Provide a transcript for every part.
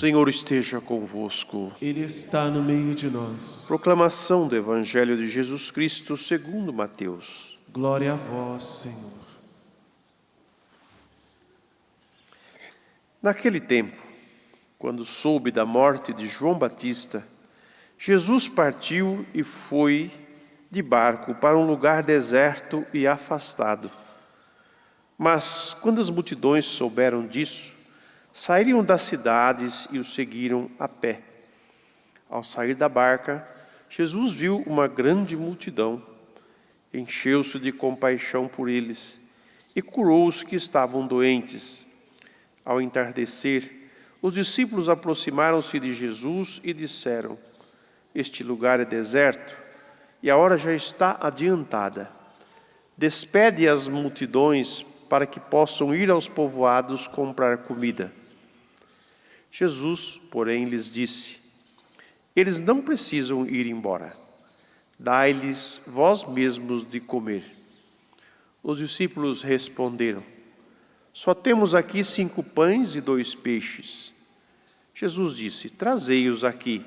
Senhor esteja convosco. Ele está no meio de nós. Proclamação do Evangelho de Jesus Cristo segundo Mateus. Glória a vós, Senhor. Naquele tempo, quando soube da morte de João Batista, Jesus partiu e foi de barco para um lugar deserto e afastado. Mas, quando as multidões souberam disso, saíram das cidades e o seguiram a pé. Ao sair da barca, Jesus viu uma grande multidão, encheu-se de compaixão por eles e curou os que estavam doentes. Ao entardecer, os discípulos aproximaram-se de Jesus e disseram: Este lugar é deserto e a hora já está adiantada. Despede as multidões para que possam ir aos povoados comprar comida. Jesus, porém, lhes disse: Eles não precisam ir embora. Dai-lhes vós mesmos de comer. Os discípulos responderam: Só temos aqui 5 pães e 2 peixes. Jesus disse: Trazei-os aqui.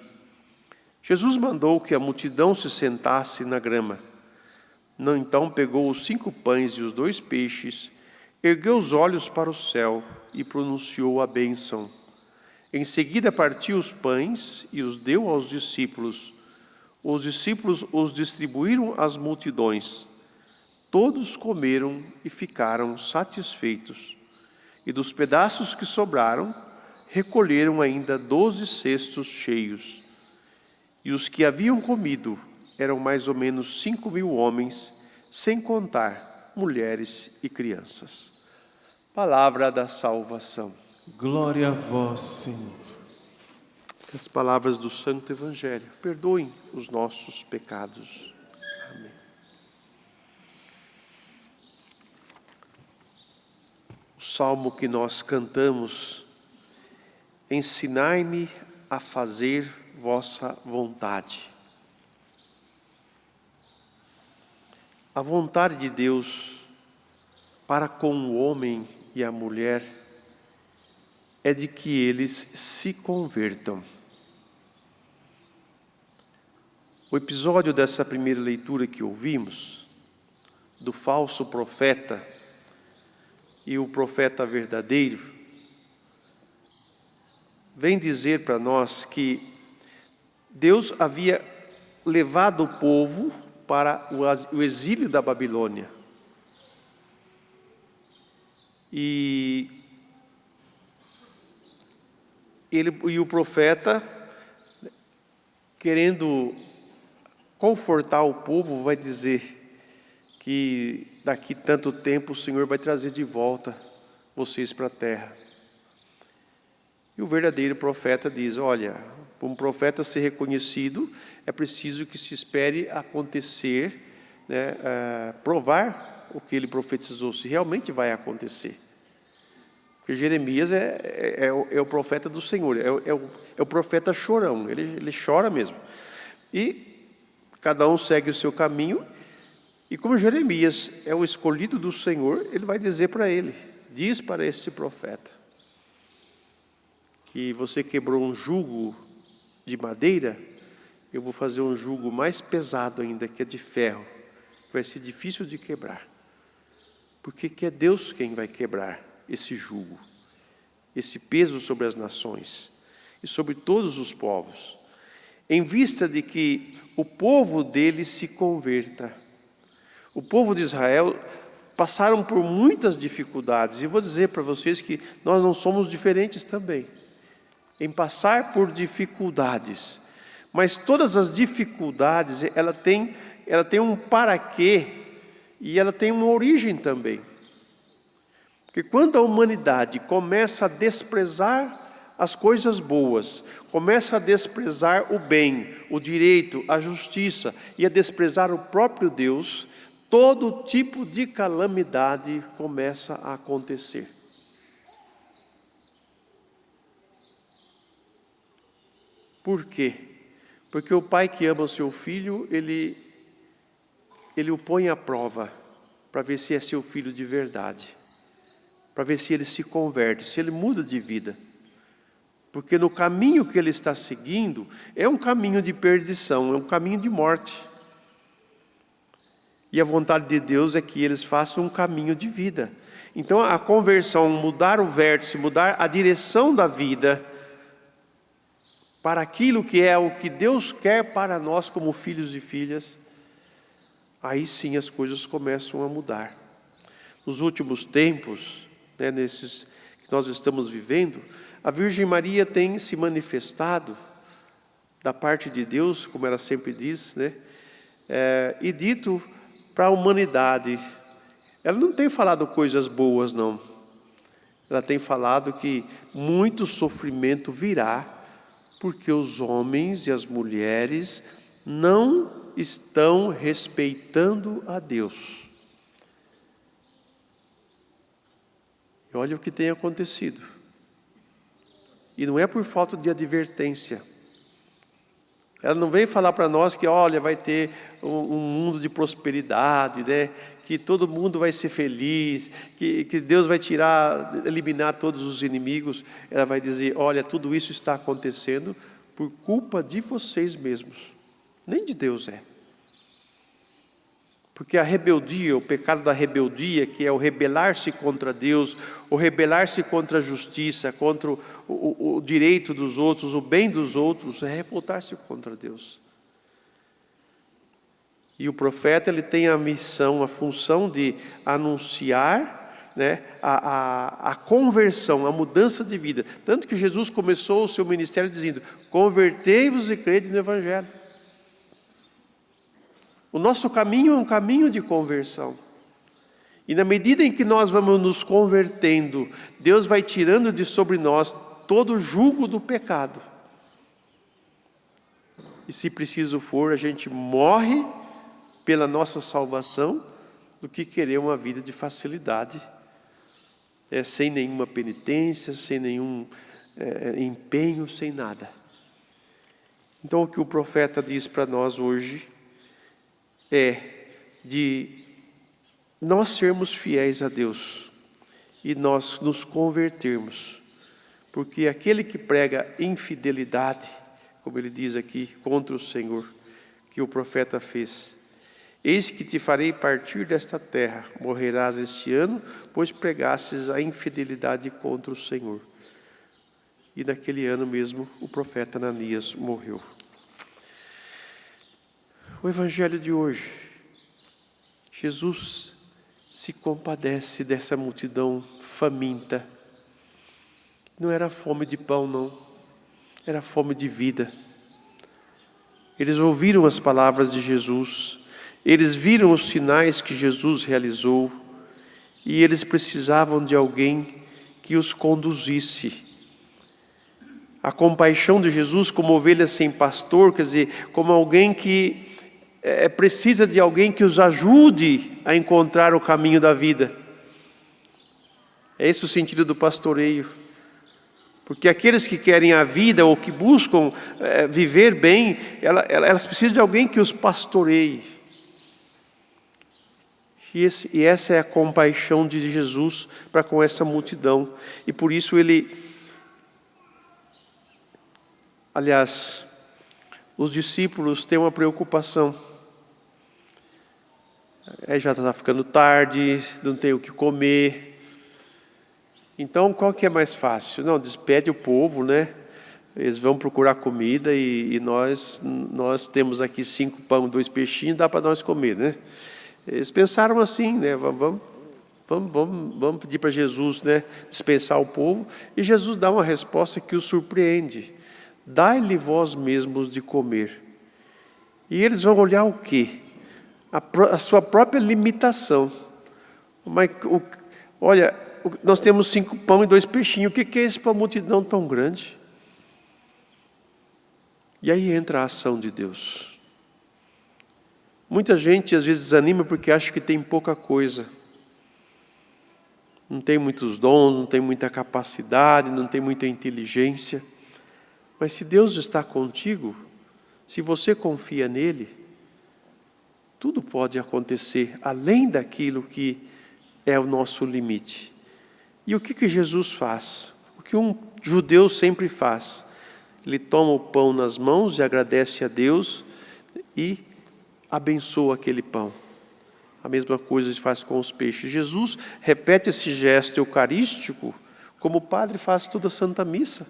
Jesus mandou que a multidão se sentasse na grama. Então pegou os 5 pães e os 2 peixes, ergueu os olhos para o céu e pronunciou a bênção. Em seguida partiu os pães e os deu aos discípulos. Os discípulos os distribuíram às multidões. Todos comeram e ficaram satisfeitos. E dos pedaços que sobraram, recolheram ainda 12 cestos cheios. E os que haviam comido eram mais ou menos 5.000 homens, sem contar mulheres e crianças. Palavra da salvação. Glória a vós, Senhor. As palavras do Santo Evangelho perdoem os nossos pecados. Amém. O salmo que nós cantamos: Ensinai-me a fazer vossa vontade. A vontade de Deus para com o homem e a mulher é de que eles se convertam. O episódio dessa primeira leitura que ouvimos, do falso profeta e o profeta verdadeiro, vem dizer para nós que Deus havia levado o povo para o exílio da Babilônia. E o profeta, querendo confortar o povo, vai dizer que daqui tanto tempo o Senhor vai trazer de volta vocês para a terra. E o verdadeiro profeta diz: olha, para um profeta ser reconhecido, é preciso que se espere acontecer, provar o que ele profetizou, se realmente vai acontecer. Porque Jeremias é o profeta do Senhor, é o profeta chorão, ele chora mesmo. E cada um segue o seu caminho, e como Jeremias é o escolhido do Senhor, ele vai dizer para ele, diz para este profeta, que você quebrou um jugo de madeira, eu vou fazer um jugo mais pesado ainda, que é de ferro, que vai ser difícil de quebrar. Porque que é Deus quem vai quebrar esse jugo, esse peso sobre as nações e sobre todos os povos, em vista de que o povo dele se converta. O povo de Israel passaram por muitas dificuldades, e vou dizer para vocês que nós não somos diferentes também, em passar por dificuldades, mas todas as dificuldades, ela tem um para quê, e ela tem uma origem também. Porque quando a humanidade começa a desprezar as coisas boas, começa a desprezar o bem, o direito, a justiça, e a desprezar o próprio Deus, todo tipo de calamidade começa a acontecer. Por quê? Porque o pai que ama o seu filho, ele o põe à prova, para ver se é seu filho de verdade, para ver se ele se converte, se ele muda de vida. Porque no caminho que ele está seguindo, é um caminho de perdição, é um caminho de morte. E a vontade de Deus é que eles façam um caminho de vida. Então a conversão, mudar o vértice, mudar a direção da vida, para aquilo que é o que Deus quer para nós como filhos e filhas, aí sim as coisas começam a mudar. Nos últimos tempos, nesses que nós estamos vivendo, a Virgem Maria tem se manifestado da parte de Deus, como ela sempre diz, e dito para a humanidade. Ela não tem falado coisas boas, não. Ela tem falado que muito sofrimento virá, porque os homens e as mulheres não estão respeitando a Deus. E olha o que tem acontecido. E não é por falta de advertência. Ela não vem falar para nós que, olha, vai ter um mundo de prosperidade, que todo mundo vai ser feliz, que Deus vai eliminar todos os inimigos. Ela vai dizer, olha, tudo isso está acontecendo por culpa de vocês mesmos. Nem de Deus é. Porque a rebeldia, o pecado da rebeldia, que é o rebelar-se contra Deus, o rebelar-se contra a justiça, contra o direito dos outros, o bem dos outros, é revoltar-se contra Deus. E o profeta, ele tem a missão, a função de anunciar a conversão, a mudança de vida. Tanto que Jesus começou o seu ministério dizendo, convertei-vos e crede no Evangelho. O nosso caminho é um caminho de conversão. E na medida em que nós vamos nos convertendo, Deus vai tirando de sobre nós todo o jugo do pecado. E se preciso for, a gente morre pela nossa salvação, do que querer uma vida de facilidade, sem nenhuma penitência, sem nenhum empenho, sem nada. Então o que o profeta diz para nós hoje é de nós sermos fiéis a Deus e nós nos convertermos, porque aquele que prega infidelidade, como ele diz aqui, contra o Senhor, que o profeta fez, eis que te farei partir desta terra, morrerás este ano, pois pregastes a infidelidade contra o Senhor. E naquele ano mesmo o profeta Ananias morreu. O Evangelho de hoje, Jesus se compadece dessa multidão faminta. Não era fome de pão, não. Era fome de vida. Eles ouviram as palavras de Jesus. Eles viram os sinais que Jesus realizou. E eles precisavam de alguém que os conduzisse. A compaixão de Jesus como ovelha sem pastor, quer dizer, como alguém que precisa de alguém que os ajude a encontrar o caminho da vida. É esse o sentido do pastoreio. Porque aqueles que querem a vida ou que buscam viver bem, elas precisam de alguém que os pastoreie. E essa é a compaixão de Jesus para com essa multidão. E por isso os discípulos têm uma preocupação. Já está ficando tarde, não tem o que comer. Então, qual que é mais fácil? Não, despede o povo, Eles vão procurar comida e nós temos aqui 5 pães, 2 peixinhos, dá para nós comer, Eles pensaram assim, Vamos pedir para Jesus, dispensar o povo. E Jesus dá uma resposta que os surpreende. Dai-lhe vós mesmos de comer. E eles vão olhar o quê? A sua própria limitação. Mas, olha, nós temos 5 pão e 2 peixinhos. O que é isso para uma multidão tão grande? E aí entra a ação de Deus. Muita gente às vezes desanima porque acha que tem pouca coisa. Não tem muitos dons, não tem muita capacidade, não tem muita inteligência. Mas se Deus está contigo, se você confia nele, tudo pode acontecer além daquilo que é o nosso limite. E o que Jesus faz? O que um judeu sempre faz. Ele toma o pão nas mãos e agradece a Deus e abençoa aquele pão. A mesma coisa ele faz com os peixes. Jesus repete esse gesto eucarístico como o padre faz toda a Santa Missa.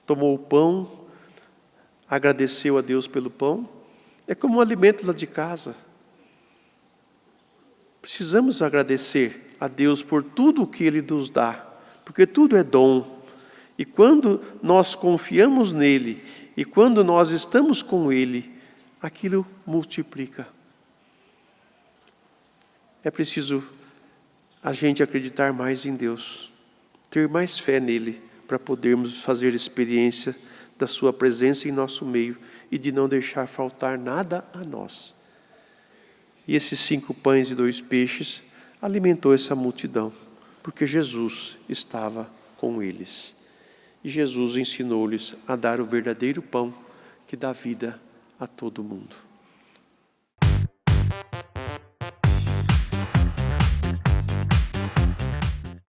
Tomou o pão, agradeceu a Deus pelo pão. É como um alimento lá de casa. Precisamos agradecer a Deus por tudo o que Ele nos dá, porque tudo é dom. E quando nós confiamos nele, e quando nós estamos com Ele, aquilo multiplica. É preciso a gente acreditar mais em Deus, ter mais fé nele, para podermos fazer experiência da sua presença em nosso meio e de não deixar faltar nada a nós. E esses 5 pães e 2 peixes alimentou essa multidão, porque Jesus estava com eles. E Jesus ensinou-lhes a dar o verdadeiro pão que dá vida a todo mundo.